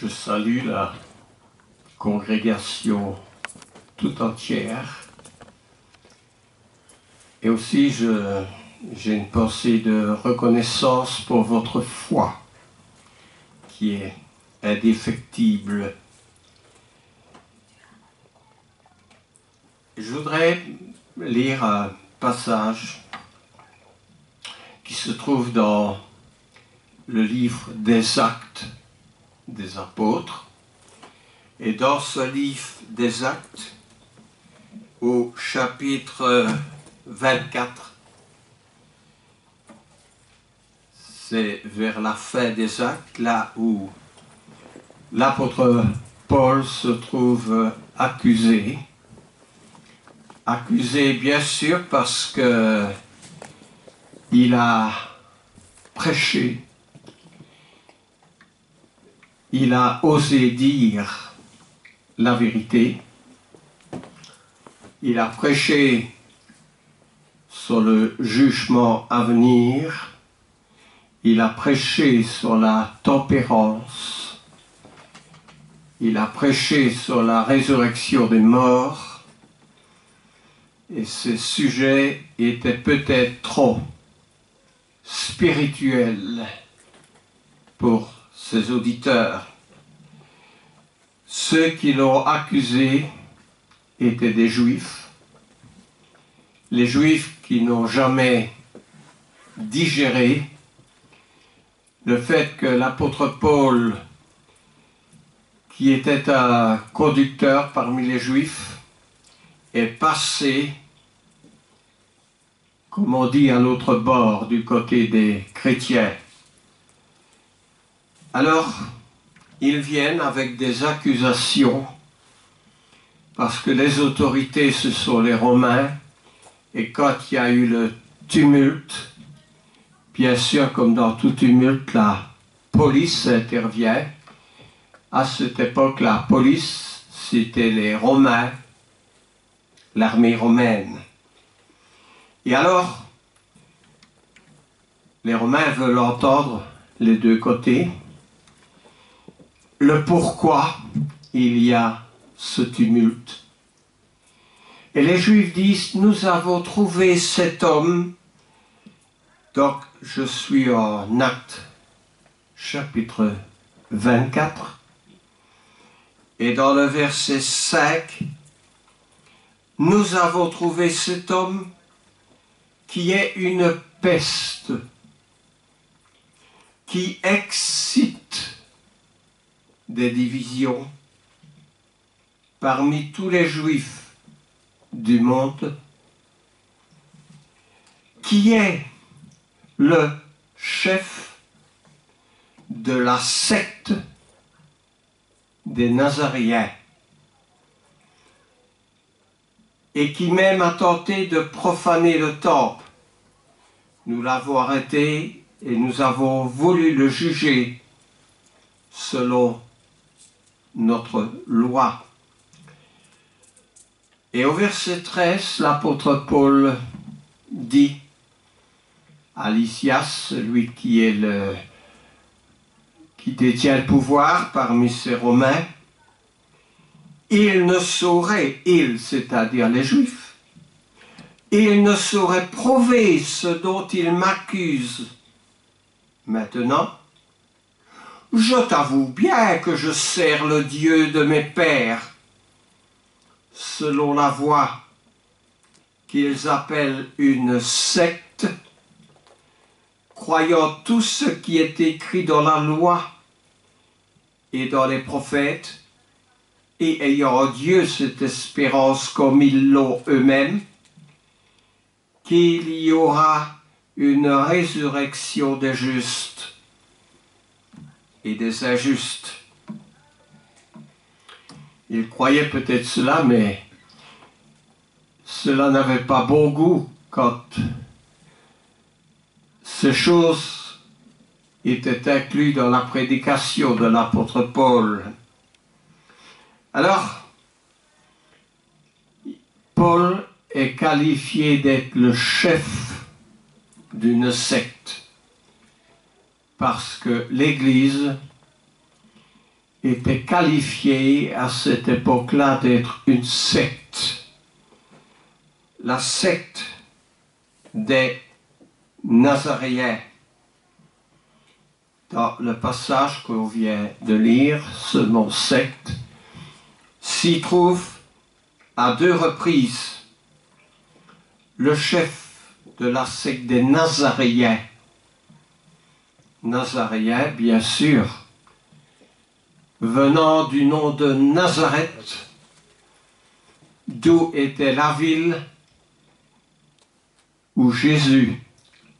Je salue la congrégation tout entière. Et aussi, j'ai une pensée de reconnaissance pour votre foi, qui est indéfectible. Je voudrais lire un passage qui se trouve dans le livre des Actes des Apôtres. Et dans ce livre des Actes, au chapitre 24, c'est vers la fin des Actes, là où l'apôtre Paul se trouve accusé. Accusé bien sûr parce que il a prêché, il a osé dire la vérité, il a prêché sur le jugement à venir, il a prêché sur la tempérance, il a prêché sur la résurrection des morts, et ces sujets étaient peut-être trop spirituels pour ses auditeurs. Ceux qui l'ont accusé étaient des Juifs, les Juifs qui n'ont jamais digéré le fait que l'apôtre Paul, qui était un conducteur parmi les Juifs, est passé, comme on dit, à l'autre bord, du côté des chrétiens. Alors, ils viennent avec des accusations, parce que les autorités, ce sont les Romains, et quand il y a eu le tumulte, bien sûr, comme dans tout tumulte, la police intervient. À cette époque, la police, c'était les Romains, l'armée romaine. Et alors, les Romains veulent entendre les deux côtés, le pourquoi il y a ce tumulte. Et les Juifs disent, nous avons trouvé cet homme. Donc, je suis en Actes, chapitre 24. Et dans le verset 5, nous avons trouvé cet homme qui est une peste, qui excite des divisions parmi tous les Juifs du monde, qui est le chef de la secte des Nazaréens et qui même a tenté de profaner le temple. Nous l'avons arrêté et nous avons voulu le juger selon notre loi. Et au verset 13, l'apôtre Paul dit à Lysias, celui qui détient le pouvoir parmi ces Romains, il ne saurait, c'est-à-dire les Juifs, il ne saurait prouver ce dont il m'accuse. Maintenant, je t'avoue bien que je sers le Dieu de mes pères, selon la voie qu'ils appellent une secte, croyant tout ce qui est écrit dans la loi et dans les prophètes, et ayant en Dieu cette espérance comme ils l'ont eux-mêmes, qu'il y aura une résurrection des justes et des injustes. Ils croyaient peut-être cela, mais cela n'avait pas bon goût quand ces choses étaient incluses dans la prédication de l'apôtre Paul. Alors, Paul est qualifié d'être le chef d'une secte, parce que l'Église était qualifiée à cette époque-là d'être une secte. La secte des Nazaréens. Dans le passage qu'on vient de lire, ce mot secte s'y trouve à 2 reprises. Le chef de la secte des Nazaréens. Nazaréens, bien sûr, venant du nom de Nazareth, d'où était la ville où Jésus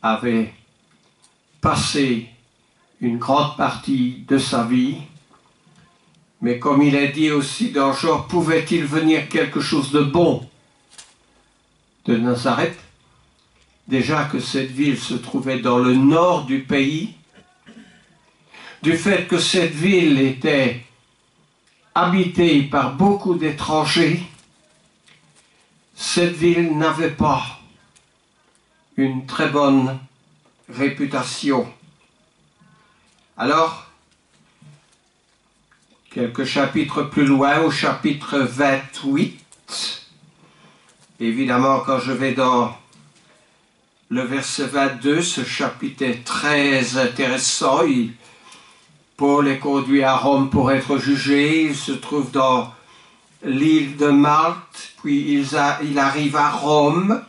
avait passé une grande partie de sa vie. Mais comme il est dit aussi dans Jean, pouvait-il venir quelque chose de bon de Nazareth? Déjà que cette ville se trouvait dans le nord du pays, du fait que cette ville était habitée par beaucoup d'étrangers, cette ville n'avait pas une très bonne réputation. Alors, quelques chapitres plus loin, au chapitre 28, évidemment quand je vais dans le verset 22, ce chapitre est très intéressant. Paul est conduit à Rome pour être jugé. Il se trouve dans l'île de Malte, puis il arrive à Rome,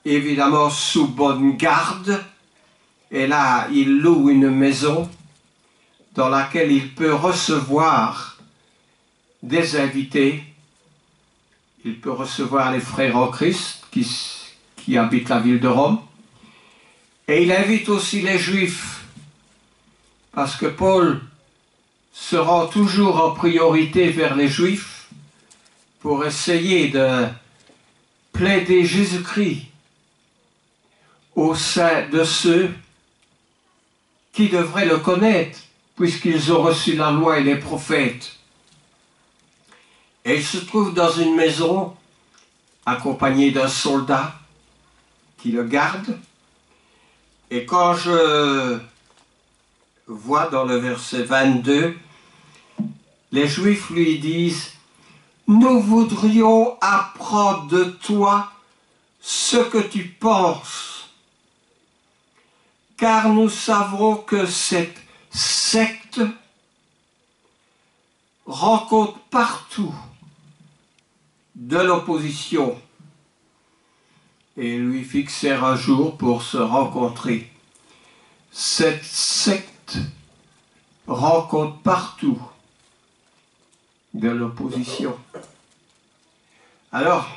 évidemment sous bonne garde. Et là, il loue une maison dans laquelle il peut recevoir des invités. Il peut recevoir les frères en Christ qui habitent la ville de Rome. Et il invite aussi les Juifs, parce que Paul se rend toujours en priorité vers les Juifs pour essayer de plaider Jésus-Christ au sein de ceux qui devraient le connaître, puisqu'ils ont reçu la loi et les prophètes. Et il se trouve dans une maison accompagné d'un soldat qui le garde. Et quand je vois dans le verset 22, les Juifs lui disent « Nous voudrions apprendre de toi ce que tu penses, car nous savons que cette secte rencontre partout de l'opposition. » Et lui fixèrent un jour pour se rencontrer. Cette secte rencontre partout de l'opposition. Alors,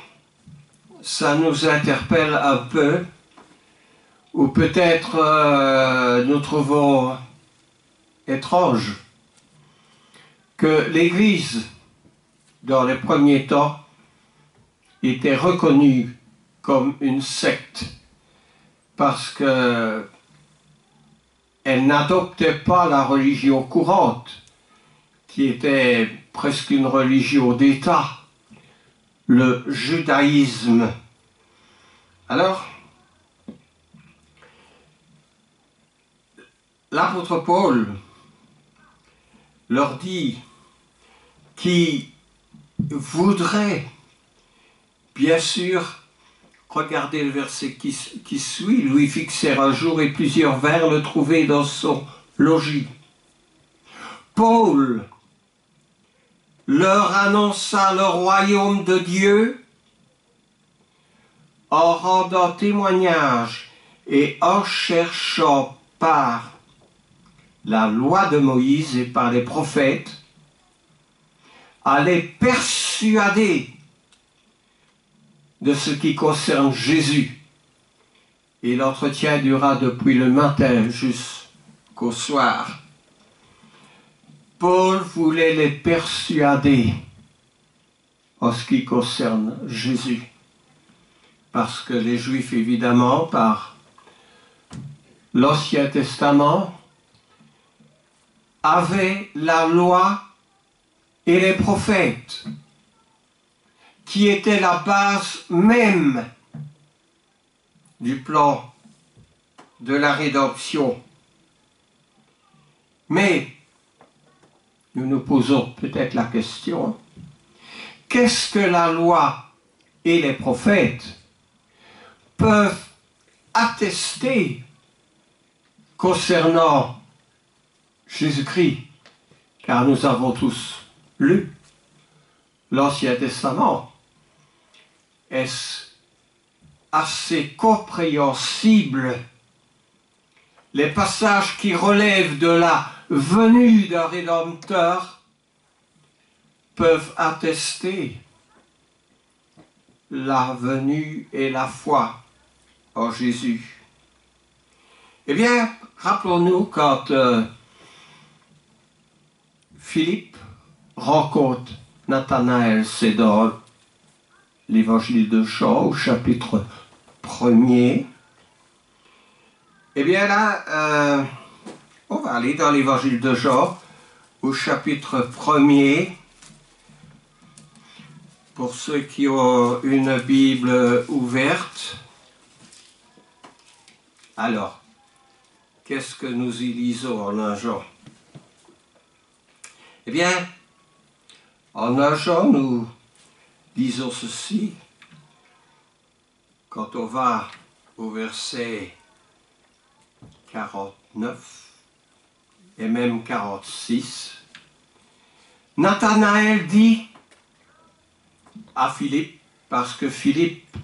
ça nous interpelle un peu, ou peut-être nous trouvons étrange que l'Église, dans les premiers temps, était reconnue comme une secte, parce que elle n'adoptait pas la religion courante, qui était presque une religion d'État, le judaïsme. Alors, l'apôtre Paul leur dit qu'il voudrait, bien sûr, regardez le verset qui suit, lui fixèrent un jour et plusieurs vinrent le trouver dans son logis. Paul leur annonça le royaume de Dieu en rendant témoignage et en cherchant par la loi de Moïse et par les prophètes à les persuader de ce qui concerne Jésus. Et l'entretien dura depuis le matin jusqu'au soir. Paul voulait les persuader en ce qui concerne Jésus. Parce que les Juifs, évidemment, par l'Ancien Testament, avaient la loi et les prophètes, qui étaient la base même du plan de la rédemption. Mais nous nous posons peut-être la question, qu'est-ce que la loi et les prophètes peuvent attester concernant Jésus-Christ? Car nous avons tous lu l'Ancien Testament. Est-ce assez compréhensible? Les passages qui relèvent de la venue d'un Rédempteur peuvent attester la venue et la foi en Jésus. Eh bien, rappelons-nous quand Philippe rencontre Nathanaël, c'est dans l'évangile de Jean au chapitre 1er. Eh bien là, on va aller dans l'évangile de Jean au chapitre 1er. Pour ceux qui ont une Bible ouverte. Alors, qu'est-ce que nous y lisons en 1 Jean? Eh bien, en 1 Jean, nous lisons ceci. Quand on va au verset 49 et même 46, Nathanaël dit à Philippe, parce que Philippe,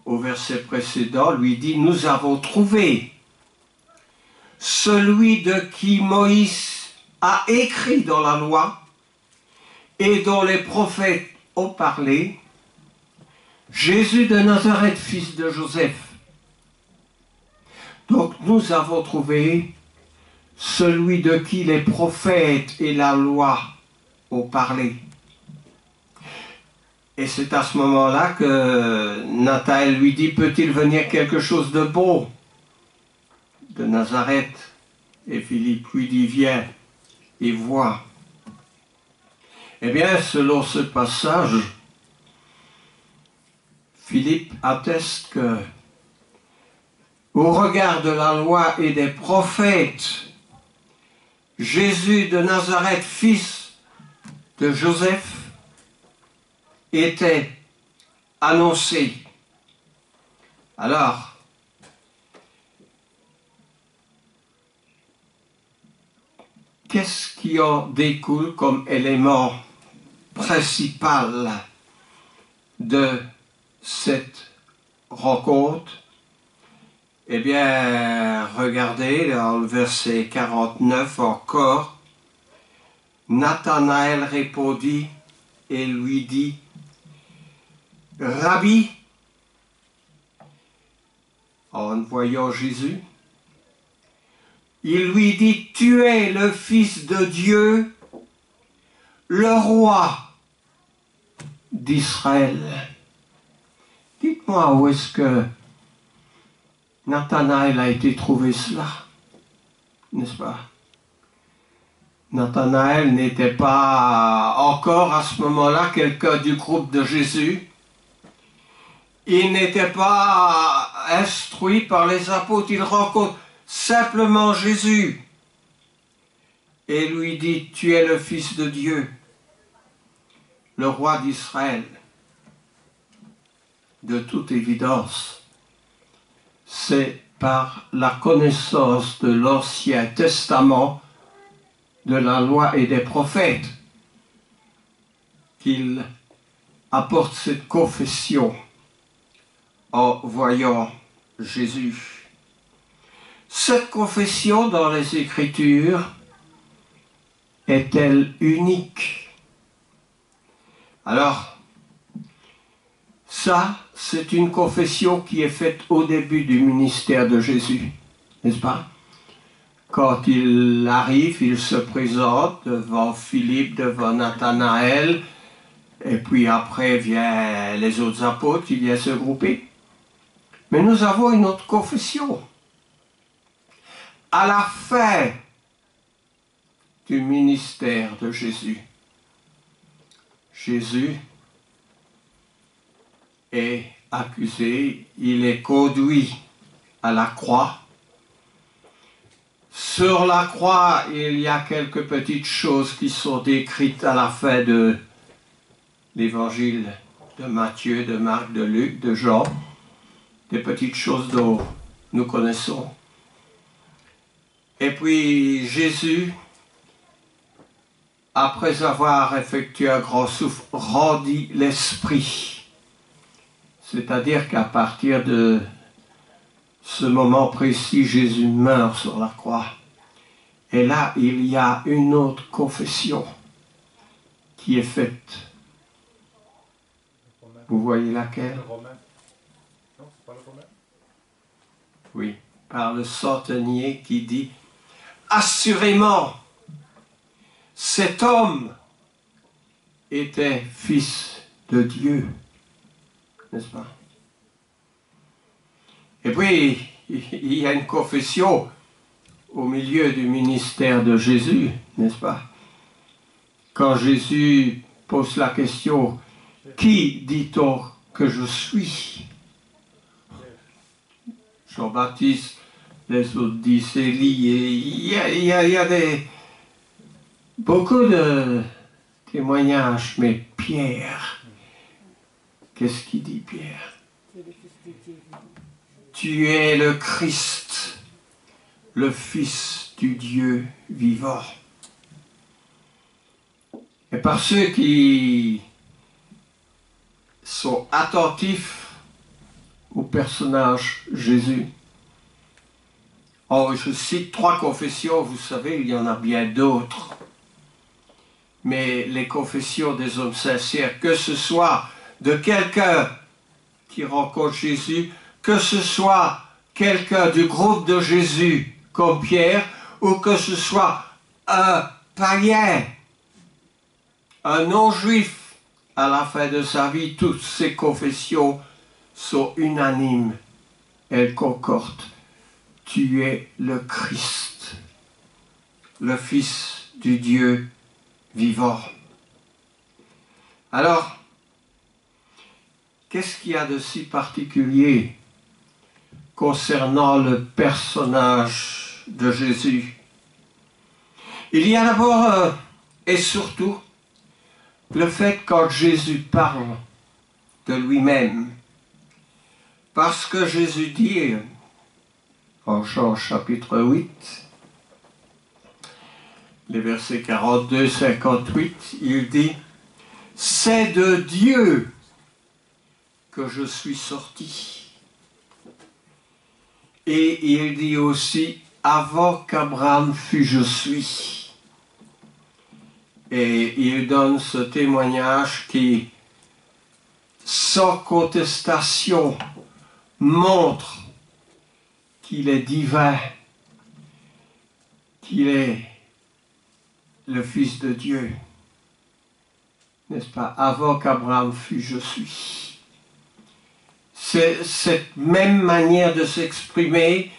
au verset précédent, lui dit « Nous avons trouvé celui de qui Moïse a écrit dans la loi et dont les prophètes ont parlé, Jésus de Nazareth, fils de Joseph. » Donc nous avons trouvé celui de qui les prophètes et la loi ont parlé. Et c'est à ce moment-là que Nathanaël lui dit, peut-il venir quelque chose de beau de Nazareth? Et Philippe lui dit, viens et vois. Eh bien, selon ce passage, Philippe atteste que, au regard de la loi et des prophètes, Jésus de Nazareth, fils de Joseph, était annoncé. Alors, qu'est-ce qui en découle comme élément principal de cette rencontre? Eh bien, regardez dans le verset 49 encore, Nathanaël répondit et lui dit, Rabbi, en voyant Jésus, il lui dit, tu es le Fils de Dieu, le roi d'Israël. Dites-moi où est-ce que Nathanaël a été trouvé cela, n'est-ce pas? Nathanaël n'était pas encore à ce moment-là quelqu'un du groupe de Jésus. Il n'était pas instruit par les apôtres, il rencontre simplement Jésus et lui dit, tu es le Fils de Dieu, le roi d'Israël. De toute évidence, c'est par la connaissance de l'Ancien Testament, de la loi et des prophètes, qu'il apporte cette confession en voyant Jésus. Cette confession dans les Écritures est-elle unique? Alors, ça, c'est une confession qui est faite au début du ministère de Jésus, n'est-ce pas? Quand il arrive, il se présente devant Philippe, devant Nathanaël, et puis après viennent les autres apôtres qui viennent se grouper. Mais nous avons une autre confession. À la fin du ministère de Jésus, Jésus est accusé, il est conduit à la croix. Sur la croix, il y a quelques petites choses qui sont décrites à la fin de l'évangile de Matthieu, de Marc, de Luc, de Jean. Des petites choses dont nous connaissons. Et puis Jésus, après avoir effectué un grand souffle, rendit l'esprit. C'est-à-dire qu'à partir de ce moment précis, Jésus meurt sur la croix. Et là, il y a une autre confession qui est faite. Vous voyez laquelle? Le Romain. Non, c'est pas le Romain? Oui, par le centenier qui dit « Assurément, cet homme était fils de Dieu. » N'est-ce pas? Et puis, il y a une confession au milieu du ministère de Jésus, n'est-ce pas? Quand Jésus pose la question « Qui dit-on que je suis ?» Jean-Baptiste, les autres disent Élie, et il y a beaucoup de témoignages, mais Pierre, qu'est-ce qu'il dit Pierre? Tu es le Christ, le Fils du Dieu vivant. Et par ceux qui sont attentifs au personnage Jésus. Oh, je cite 3 confessions, vous savez, il y en a bien d'autres. Mais les confessions des hommes sincères, que ce soit de quelqu'un qui rencontre Jésus, que ce soit quelqu'un du groupe de Jésus, comme Pierre, ou que ce soit un païen, un non-juif, à la fin de sa vie, toutes ces confessions sont unanimes, elles concordent. Tu es le Christ, le Fils du Dieu vivant. Alors, qu'est-ce qu'il y a de si particulier concernant le personnage de Jésus? Il y a d'abord et surtout le fait quand Jésus parle de lui-même. Parce que Jésus dit, en Jean chapitre 8, les versets 42-58, il dit « C'est de Dieu que je suis sorti. » Et il dit aussi « Avant qu'Abraham fût, je suis. » Et il donne ce témoignage qui, sans contestation, montre qu'il est divin, qu'il est le Fils de Dieu. N'est-ce pas? Avant qu'Abraham fût, je suis. C'est cette même manière de s'exprimer.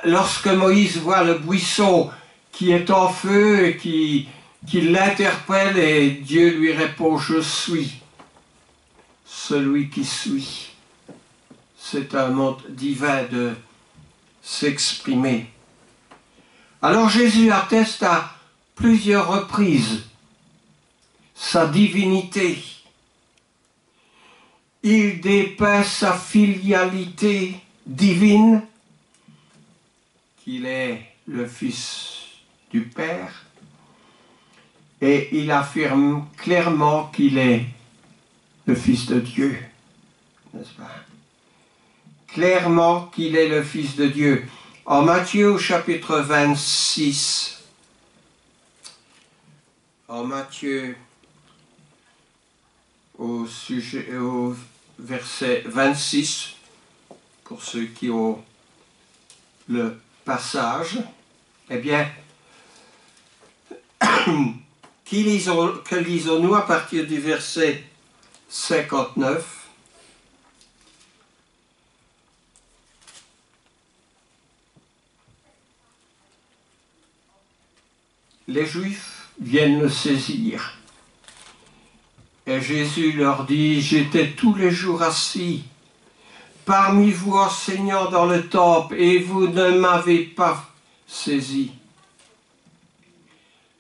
Lorsque Moïse voit le buisson qui est en feu et qui l'interpelle et Dieu lui répond « Je suis celui qui suis ». C'est un mode divin de s'exprimer. Alors Jésus atteste à plusieurs reprises sa divinité. Il dépeint sa filialité divine, qu'il est le Fils du Père, et il affirme clairement qu'il est le Fils de Dieu, n'est-ce pas? Clairement qu'il est le Fils de Dieu. En Matthieu au chapitre 26, en Matthieu au verset 26, pour ceux qui ont le passage, eh bien, que lisons-nous à partir du verset 59? Les Juifs viennent le saisir. Et Jésus leur dit, « J'étais tous les jours assis parmi vous enseignant dans le temple, et vous ne m'avez pas saisis.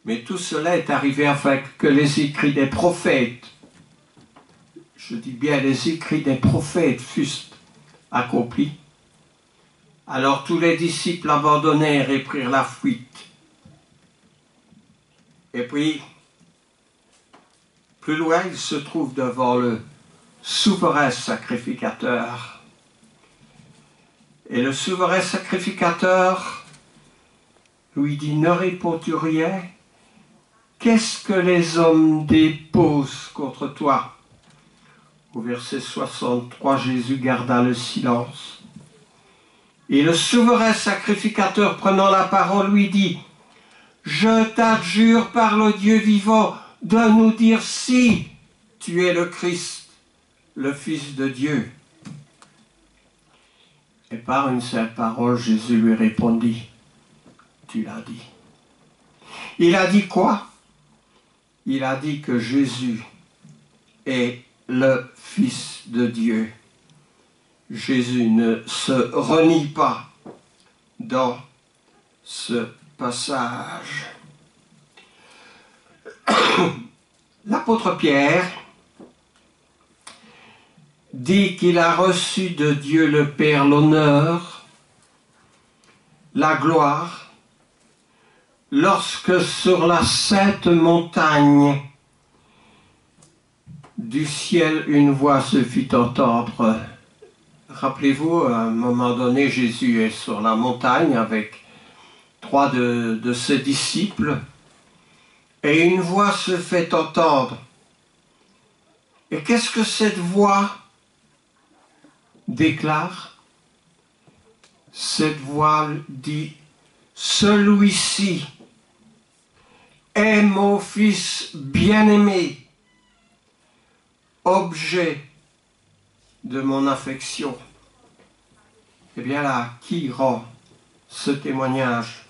Mais tout cela est arrivé afin que les écrits des prophètes, je dis bien les écrits des prophètes, fussent accomplis. Alors tous les disciples abandonnèrent et prirent la fuite. Et puis, plus loin, il se trouve devant le souverain sacrificateur. Et le souverain sacrificateur lui dit, ne réponds-tu rien? Qu'est-ce que les hommes déposent contre toi? Au verset 63, Jésus garda le silence. Et le souverain sacrificateur, prenant la parole, lui dit, je t'adjure par le Dieu vivant de nous dire si tu es le Christ, le Fils de Dieu. Et par une seule parole, Jésus lui répondit, tu l'as dit. Il a dit quoi? Il a dit que Jésus est le Fils de Dieu. Jésus ne se renie pas dans ce passage. L'apôtre Pierre dit qu'il a reçu de Dieu le Père l'honneur, la gloire, lorsque sur la sainte montagne du ciel une voix se fit entendre. Rappelez-vous, à un moment donné, Jésus est sur la montagne avec 3 de ses disciples et une voix se fait entendre. Et qu'est-ce que cette voix déclare? Cette voix dit, celui-ci est mon Fils bien-aimé, objet de mon affection. Eh bien là, qui rend ce témoignage?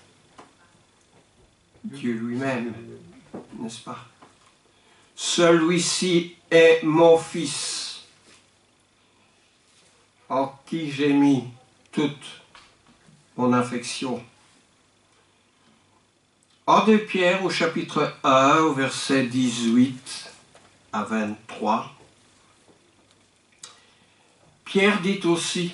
Dieu lui-même, n'est-ce pas? Celui-ci est mon Fils, en qui j'ai mis toute mon affection. En 2 Pierre, au chapitre 1, au verset 18 à 23, Pierre dit aussi,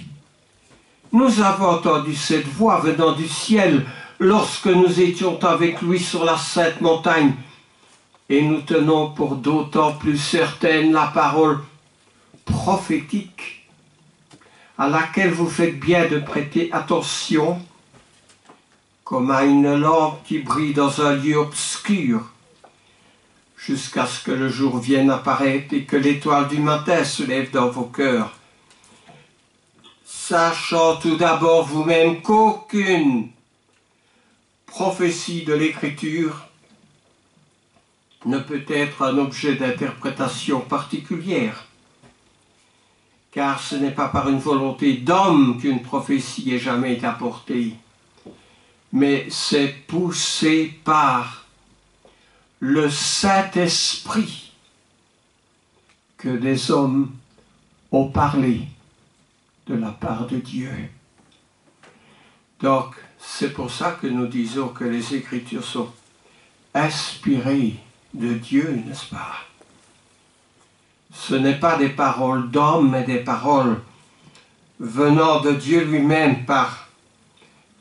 nous avons entendu cette voix venant du ciel lorsque nous étions avec lui sur la sainte montagne, et nous tenons pour d'autant plus certaine la parole prophétique à laquelle vous faites bien de prêter attention, comme à une lampe qui brille dans un lieu obscur, jusqu'à ce que le jour vienne apparaître et que l'étoile du matin se lève dans vos cœurs. Sachant tout d'abord vous-même qu'aucune prophétie de l'Écriture ne peut être un objet d'interprétation particulière, car ce n'est pas par une volonté d'homme qu'une prophétie ait jamais été apportée, mais c'est poussé par le Saint-Esprit que des hommes ont parlé de la part de Dieu. Donc, c'est pour ça que nous disons que les Écritures sont inspirées de Dieu, n'est-ce pas? Ce n'est pas des paroles d'hommes, mais des paroles venant de Dieu lui-même par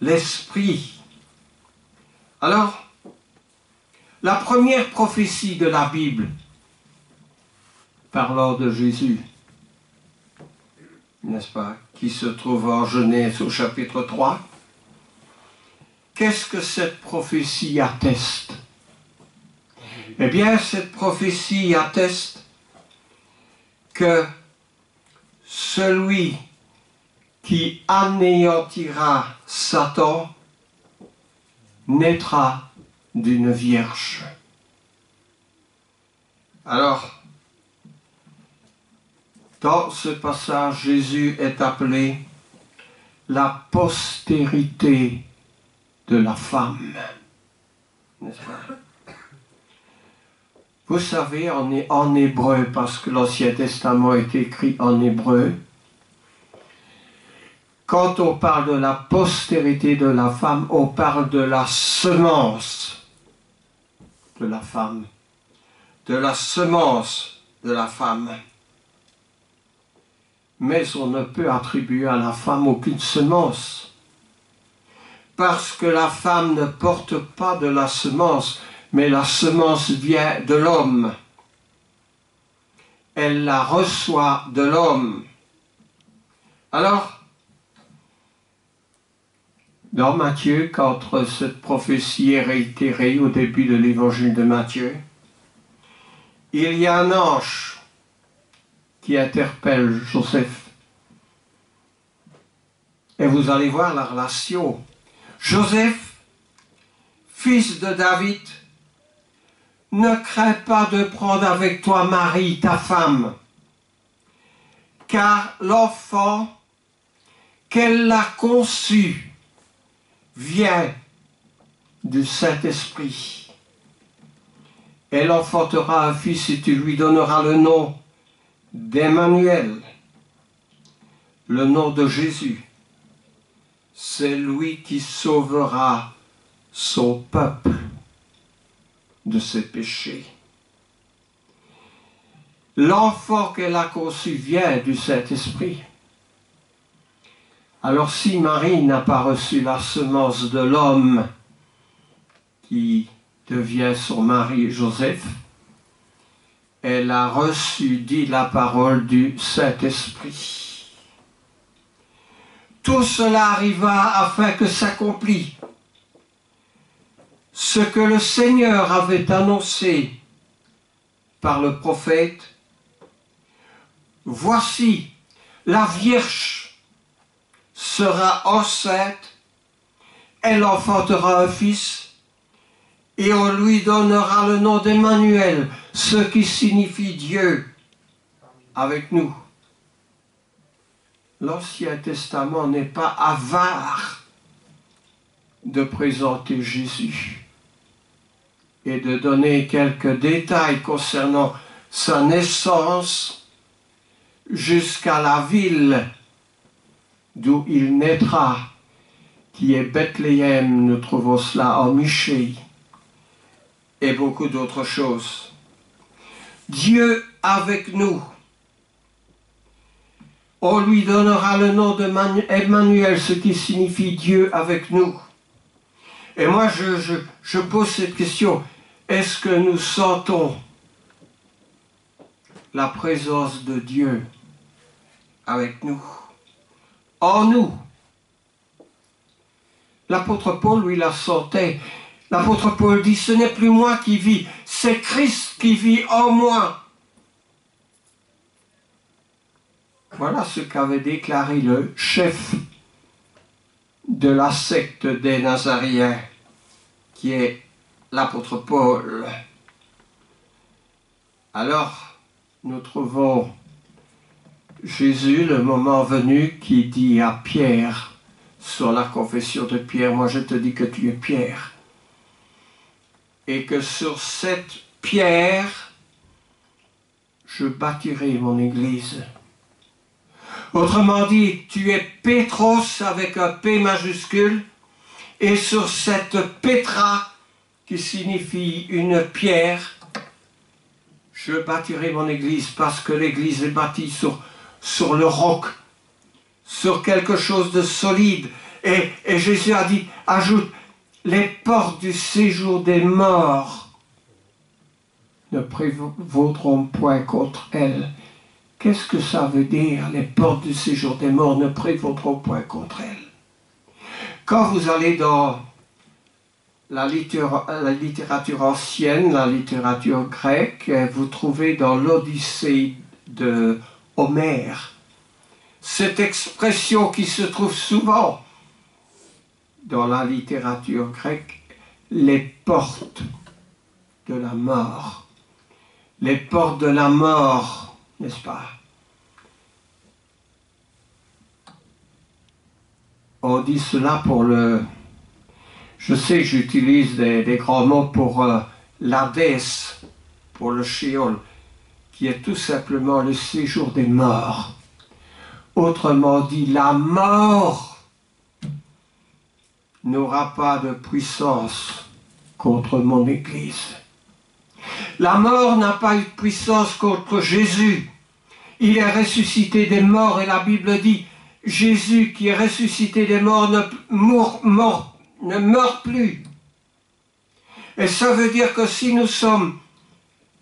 l'Esprit. Alors, la première prophétie de la Bible, parlant de Jésus, n'est-ce pas, qui se trouve en Genèse au chapitre 3, qu'est-ce que cette prophétie atteste? Eh bien, cette prophétie atteste que celui qui anéantira Satan naîtra d'une vierge. Alors, dans ce passage, Jésus est appelé la postérité de la femme. N'est-ce pas? Vous savez, en hébreu, parce que l'Ancien Testament est écrit en hébreu, Quand on parle de la postérité de la femme, on parle de la semence de la femme. De la semence de la femme. Mais on ne peut attribuer à la femme aucune semence. Parce que la femme ne porte pas de la semence, mais la semence vient de l'homme. Elle la reçoit de l'homme. Alors, dans Matthieu, quand cette prophétie est réitérée au début de l'évangile de Matthieu, il y a un ange qui interpelle Joseph. Et vous allez voir la relation. Joseph, fils de David, ne crains pas de prendre avec toi Marie, ta femme, car l'enfant qu'elle a conçu vient du Saint-Esprit. Elle enfantera un fils et tu lui donneras le nom d'Emmanuel, le nom de Jésus. C'est lui qui sauvera son peuple de ses péchés. L'enfant qu'elle a conçu vient du Saint-Esprit. Alors si Marie n'a pas reçu la semence de l'homme qui devient son mari Joseph, elle a reçu, dit la parole, du Saint-Esprit. Tout cela arriva afin que s'accomplisse ce que le Seigneur avait annoncé par le prophète. Voici, la Vierge sera enceinte, elle enfantera un fils, et on lui donnera le nom d'Emmanuel, ce qui signifie Dieu avec nous. L'Ancien Testament n'est pas avare de présenter Jésus et de donner quelques détails concernant sa naissance jusqu'à la ville d'où il naîtra, qui est Bethléem. Nous trouvons cela en Michée et beaucoup d'autres choses. Dieu avec nous. On lui donnera le nom d'Emmanuel, ce qui signifie Dieu avec nous. Et moi, je pose cette question. Est-ce que nous sentons la présence de Dieu avec nous, en nous? L'apôtre Paul, lui, la sentait. L'apôtre Paul dit, ce n'est plus moi qui vis, c'est Christ qui vit en moi. Voilà ce qu'avait déclaré le chef de la secte des Nazaréens, qui est l'apôtre Paul. Alors, nous trouvons Jésus, le moment venu, qui dit à Pierre, sur la confession de Pierre, moi je te dis que tu es Pierre, et que sur cette pierre, je bâtirai mon église. Autrement dit, tu es Pétros avec un P majuscule, et sur cette Pétra, qui signifie une pierre, je bâtirai mon église, parce que l'église est bâtie sur le roc, sur quelque chose de solide. Et Jésus a dit, ajoute, les portes du séjour des morts ne prévaudront point contre elle. Qu'est-ce que ça veut dire, les portes du séjour des morts ne prévaudront point contre elle? Quand vous allez dans la littérature ancienne, la littérature grecque, vous trouvez dans l'Odyssée de Homère cette expression qui se trouve souvent dans la littérature grecque, les portes de la mort. Les portes de la mort, n'est-ce pas? On dit cela pour le... Je sais que j'utilise des grands mots pour l'Hadès, pour le Sheol, qui est tout simplement le séjour des morts, Autrement dit, la mort n'aura pas de puissance contre mon Église. La mort n'a pas eu de puissance contre Jésus. Il est ressuscité des morts et la Bible dit, Jésus qui est ressuscité des morts ne meurt plus. Et ça veut dire que si nous sommes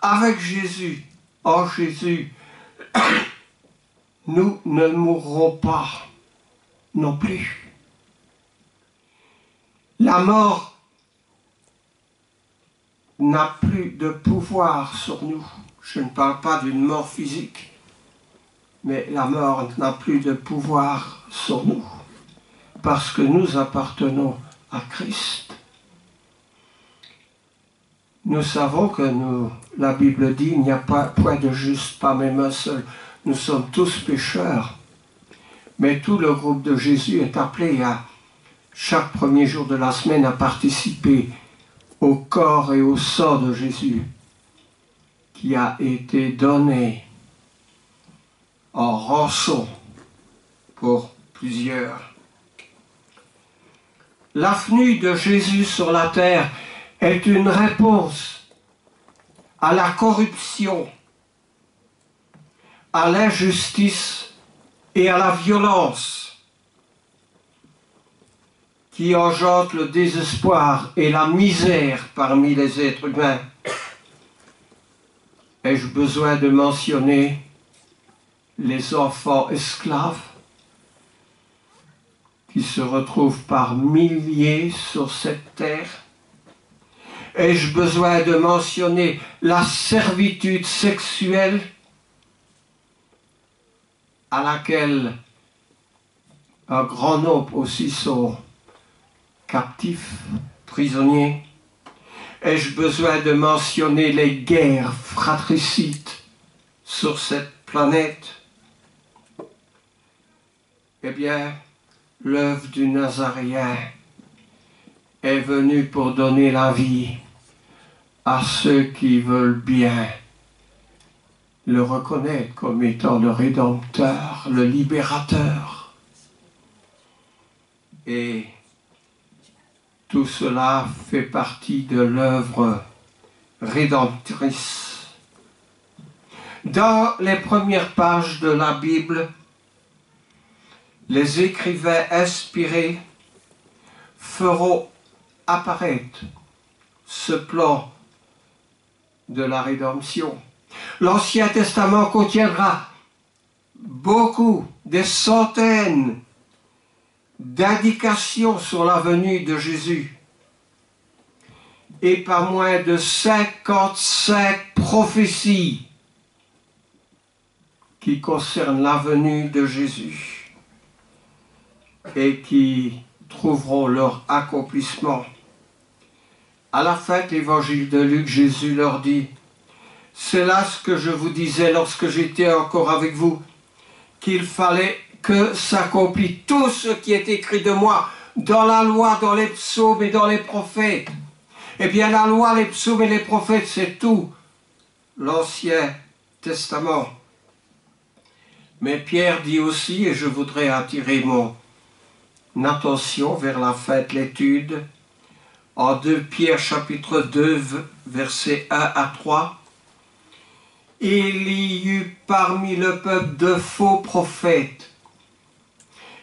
avec Jésus, en Jésus, nous ne mourrons pas non plus. La mort n'a plus de pouvoir sur nous. Je ne parle pas d'une mort physique, mais la mort n'a plus de pouvoir sur nous, parce que nous appartenons à Christ. Nous savons que la Bible dit, il n'y a pas point de juste, pas même un seul. Nous sommes tous pécheurs. Mais tout le groupe de Jésus est appelé à, chaque premier jour de la semaine, à participer au corps et au sang de Jésus, qui a été donné en rançon pour plusieurs. La venue de Jésus sur la terre est une réponse à la corruption, à l'injustice et à la violence qui engendrent le désespoir et la misère parmi les êtres humains. Ai-je besoin de mentionner les enfants esclaves qui se retrouvent par milliers sur cette terre? Ai-je besoin de mentionner la servitude sexuelle à laquelle un grand nombre aussi sont captifs, prisonniers? Ai-je besoin de mentionner les guerres fratricides sur cette planète? Eh bien, l'œuvre du Nazaréen est venue pour donner la vie à ceux qui veulent bien le reconnaître comme étant le Rédempteur, le Libérateur. Et tout cela fait partie de l'œuvre rédemptrice. Dans les premières pages de la Bible, les écrivains inspirés feront apparaître ce plan de la rédemption. L'Ancien Testament contiendra beaucoup, des centaines d'indications sur la venue de Jésus et pas moins de 55 prophéties qui concernent la venue de Jésus et qui trouveront leur accomplissement. À la fin de l'évangile de Luc, Jésus leur dit, « C'est là ce que je vous disais lorsque j'étais encore avec vous, qu'il fallait que s'accomplisse tout ce qui est écrit de moi dans la loi, dans les psaumes et dans les prophètes. » Eh bien, la loi, les psaumes et les prophètes, c'est tout l'Ancien Testament. Mais Pierre dit aussi, et je voudrais attirer mon attention vers la fin de l'étude, en 2 Pierre chapitre 2, versets 1 à 3, « Il y eut parmi le peuple de faux prophètes,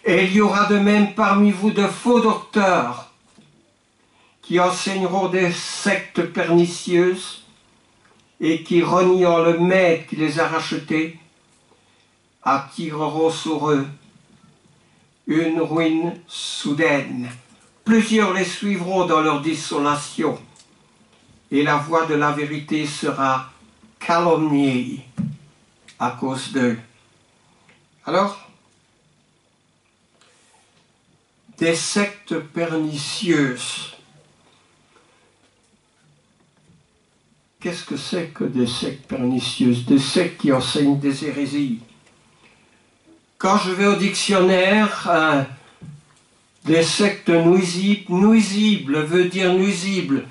et il y aura de même parmi vous de faux docteurs, qui enseigneront des sectes pernicieuses, et qui, reniant le maître qui les a rachetés, attireront sur eux une ruine soudaine. Plusieurs les suivront dans leur désolation, et la voie de la vérité sera calomniée à cause d'eux. » Alors, des sectes pernicieuses. Qu'est-ce que c'est que des sectes pernicieuses? Des sectes qui enseignent des hérésies. Quand je vais au dictionnaire, des sectes nuisibles, nuisible veut dire nuisible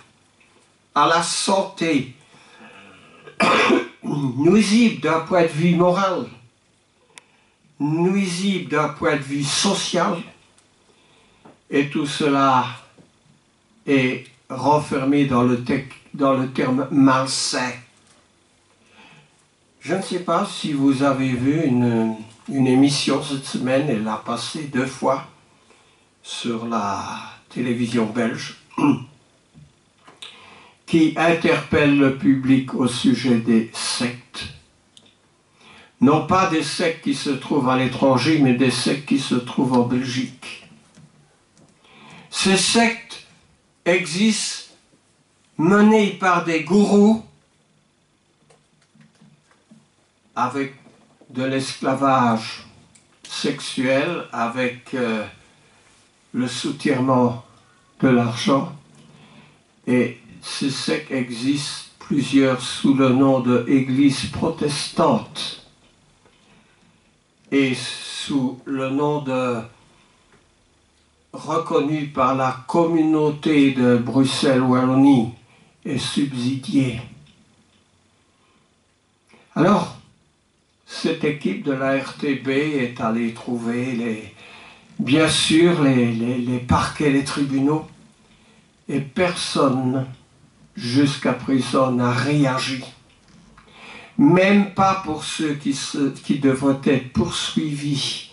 à la santé, nuisible d'un point de vue moral, nuisible d'un point de vue social, et tout cela est renfermé dans le terme malsain. Je ne sais pas si vous avez vu une émission cette semaine, elle a passé 2 fois sur la télévision belge, qui interpelle le public au sujet des sectes. Non pas des sectes qui se trouvent à l'étranger, mais des sectes qui se trouvent en Belgique. Ces sectes existent menées par des gourous avec de l'esclavage sexuel, avec le soutirement de l'argent. Et ces sectes existent plusieurs sous le nom de Église protestante et sous le nom de reconnu par la communauté de Bruxelles-Wallonie et subsidiée. Alors, cette équipe de la RTB est allée trouver bien sûr les parquets, les tribunaux, et personne jusqu'à présent n'a réagi. Même pas pour ceux qui devraient être poursuivis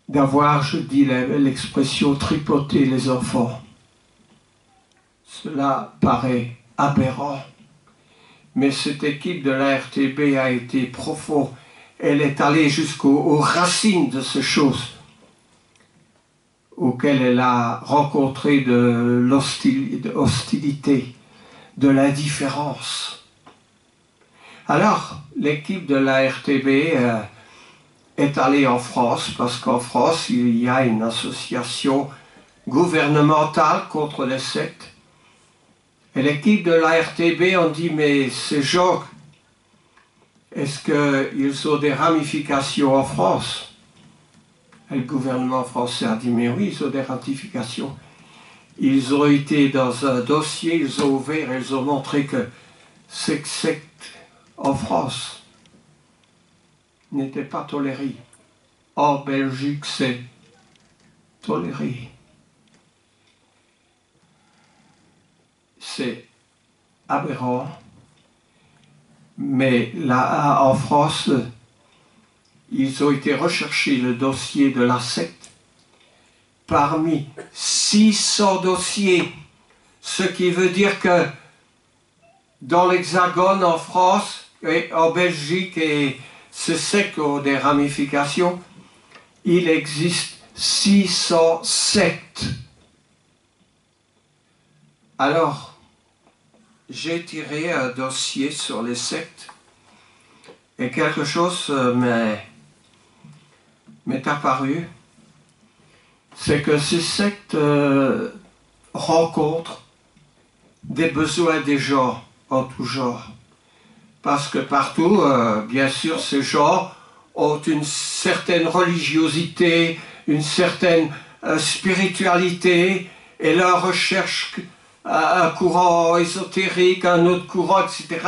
d'avoir, je dis l'expression, tripoté les enfants. Cela paraît aberrant. Mais cette équipe de la RTB a été profonde. Elle est allée jusqu'aux racines de ces choses auxquelles elle a rencontré de l'hostilité, de l'indifférence. Alors, l'équipe de la RTB est allée en France, parce qu'en France, il y a une association gouvernementale contre les sectes. Et l'équipe de la RTB ont dit, mais ces gens, est-ce qu'ils ont des ramifications en France? Et le gouvernement français a dit, mais oui, ils ont des ramifications. Ils ont été dans un dossier, ils ont ouvert, ils ont montré que ces sectes en France n'étaient pas tolérées. En Belgique, c'est toléré. C'est aberrant. Mais là, en France, ils ont été rechercher le dossier de la secte parmi 600 dossiers. Ce qui veut dire que dans l'Hexagone, en France, et en Belgique, et ces sectes ont des ramifications, il existe 600 sectes. Alors, j'ai tiré un dossier sur les sectes et quelque chose m'est apparu, c'est que ces sectes rencontrent des besoins des gens en tout genre. Parce que partout, bien sûr, ces gens ont une certaine religiosité, une certaine spiritualité, et leur recherche un courant ésotérique, un autre courant, etc.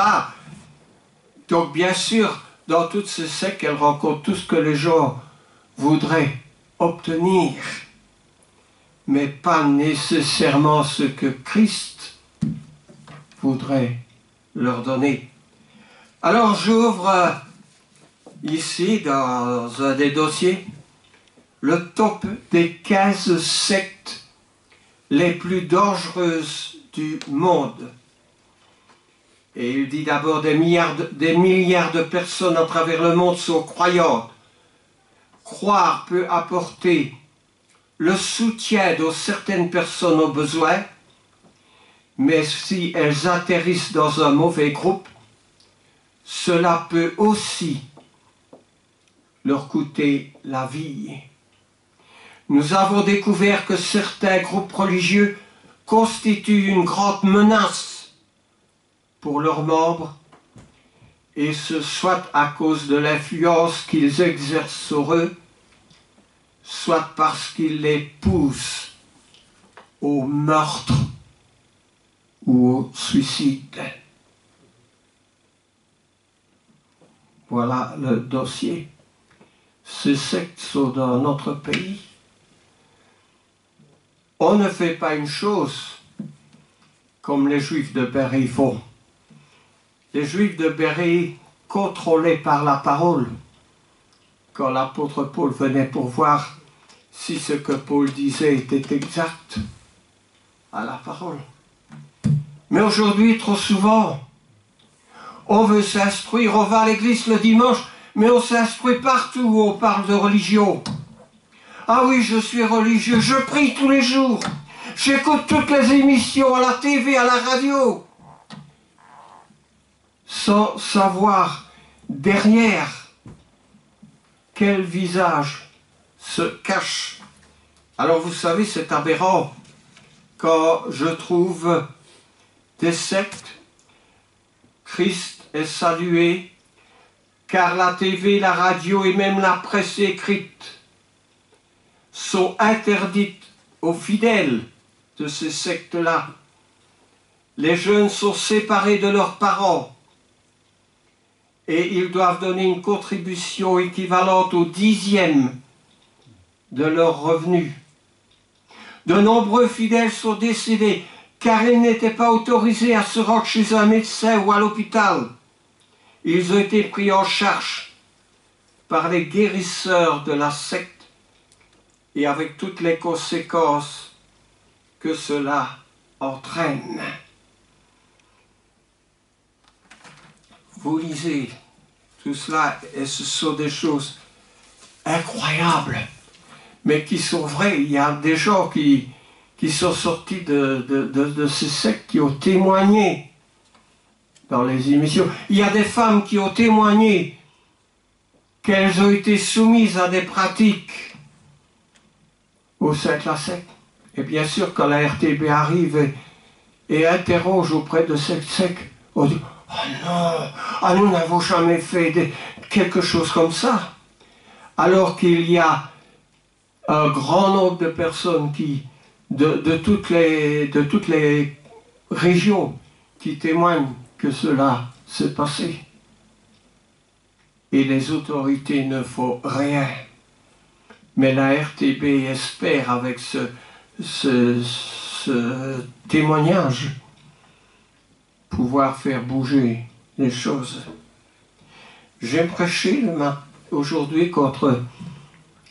Donc bien sûr, dans toutes ces sectes, elles rencontrent tout ce que les gens voudraient obtenir, mais pas nécessairement ce que Christ voudrait leur donner. Alors j'ouvre ici, dans un des dossiers, le top des 15 sectes les plus dangereuses du monde. Et il dit d'abord des milliards de personnes à travers le monde sont croyantes. Croire peut apporter le soutien dont certaines personnes ont besoin, mais si elles atterrissent dans un mauvais groupe, cela peut aussi leur coûter la vie. Nous avons découvert que certains groupes religieux constituent une grande menace pour leurs membres, et ce soit à cause de l'influence qu'ils exercent sur eux, soit parce qu'ils les poussent au meurtre ou au suicide. Voilà le dossier. ces sectes sont dans notre pays. On ne fait pas une chose comme les Juifs de Béry font. Les Juifs de Béry, contrôlés par la parole, quand l'apôtre Paul venait pour voir si ce que Paul disait était exact à la parole. Mais aujourd'hui, trop souvent, on veut s'instruire, on va à l'église le dimanche, mais on s'instruit partout où on parle de religion. Ah oui, je suis religieux, je prie tous les jours, j'écoute toutes les émissions à la TV, à la radio, sans savoir derrière quel visage se cache. Alors vous savez, c'est aberrant quand je trouve des sectes. Christ est salué, car la TV, la radio et même la presse écrite sont interdites aux fidèles de ces sectes-là. Les jeunes sont séparés de leurs parents et ils doivent donner une contribution équivalente au 10e de leurs revenus. De nombreux fidèles sont décédés car ils n'étaient pas autorisés à se rendre chez un médecin ou à l'hôpital. Ils ont été pris en charge par les guérisseurs de la secte et avec toutes les conséquences que cela entraîne. Vous lisez tout cela et ce sont des choses incroyables, mais qui sont vraies. Il y a des gens qui sont sortis de ces sectes, qui ont témoigné dans les émissions. Il y a des femmes qui ont témoigné qu'elles ont été soumises à des pratiques au sein de la secte. Et bien sûr, quand la RTB arrive et interroge auprès de cette secte, on dit « Oh non, ah, nous n'avons jamais fait quelque chose comme ça ». Alors qu'il y a un grand nombre de personnes de toutes les régions qui témoignent que cela s'est passé. Et les autorités ne font rien. Mais la RTB espère avec ce témoignage pouvoir faire bouger les choses. J'ai prêché aujourd'hui contre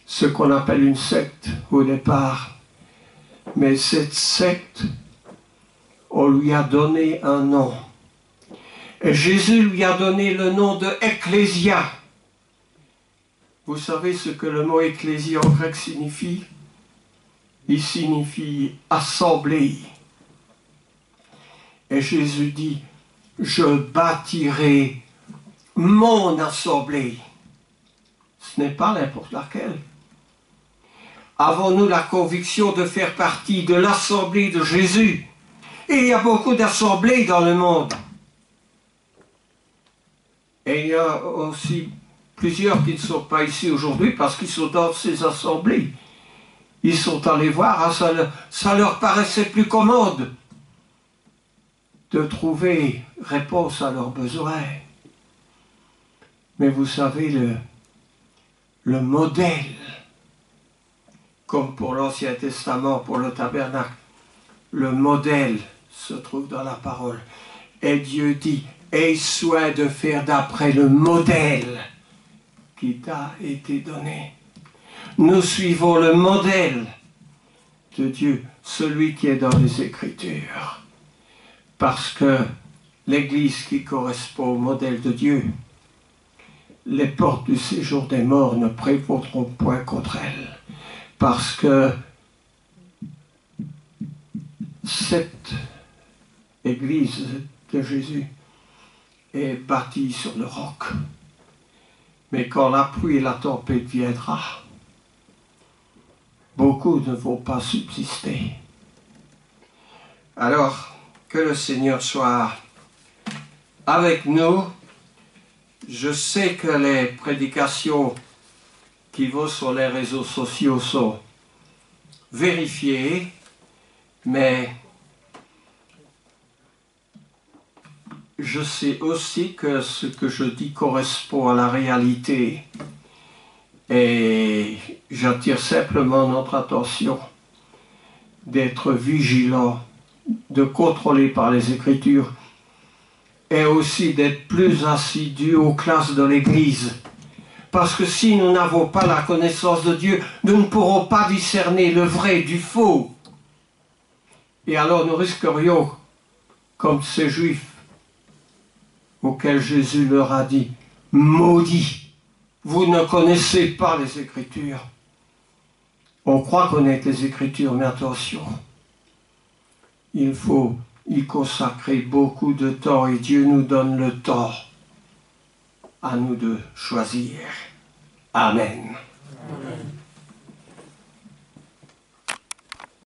ce qu'on appelle une secte au départ. Mais cette secte, on lui a donné un nom. Et Jésus lui a donné le nom de Ecclésia. Vous savez ce que le mot Ecclésia en grec signifie? Il signifie assemblée. Et Jésus dit, je bâtirai mon assemblée. Ce n'est pas n'importe laquelle. Avons-nous la conviction de faire partie de l'assemblée de Jésus? Et il y a beaucoup d'assemblées dans le monde. Et il y a aussi plusieurs qui ne sont pas ici aujourd'hui parce qu'ils sont dans ces assemblées. Ils sont allés voir, ça leur paraissait plus commode de trouver réponse à leurs besoins. Mais vous savez, le modèle, comme pour l'Ancien Testament, pour le tabernacle, le modèle se trouve dans la parole. Et Dieu dit, aie soin de faire d'après le modèle qui t'a été donné. Nous suivons le modèle de Dieu, celui qui est dans les Écritures. Parce que l'Église qui correspond au modèle de Dieu, les portes du séjour des morts ne prévaudront point contre elle. Parce que cette Église de Jésus est bâtie sur le roc. Mais quand la pluie et la tempête viendra, beaucoup ne vont pas subsister. Alors, que le Seigneur soit avec nous. Je sais que les prédications qui vont sur les réseaux sociaux sont vérifiées, mais je sais aussi que ce que je dis correspond à la réalité. Et j'attire simplement notre attention d'être vigilant, de contrôler par les Écritures et aussi d'être plus assidu aux classes de l'Église. Parce que si nous n'avons pas la connaissance de Dieu, nous ne pourrons pas discerner le vrai du faux. Et alors nous risquerions, comme ces Juifs auxquels Jésus leur a dit, « Maudits, vous ne connaissez pas les Écritures. » On croit connaître les Écritures, mais attention, il faut y consacrer beaucoup de temps et Dieu nous donne le temps. À nous de choisir. Amen. Amen.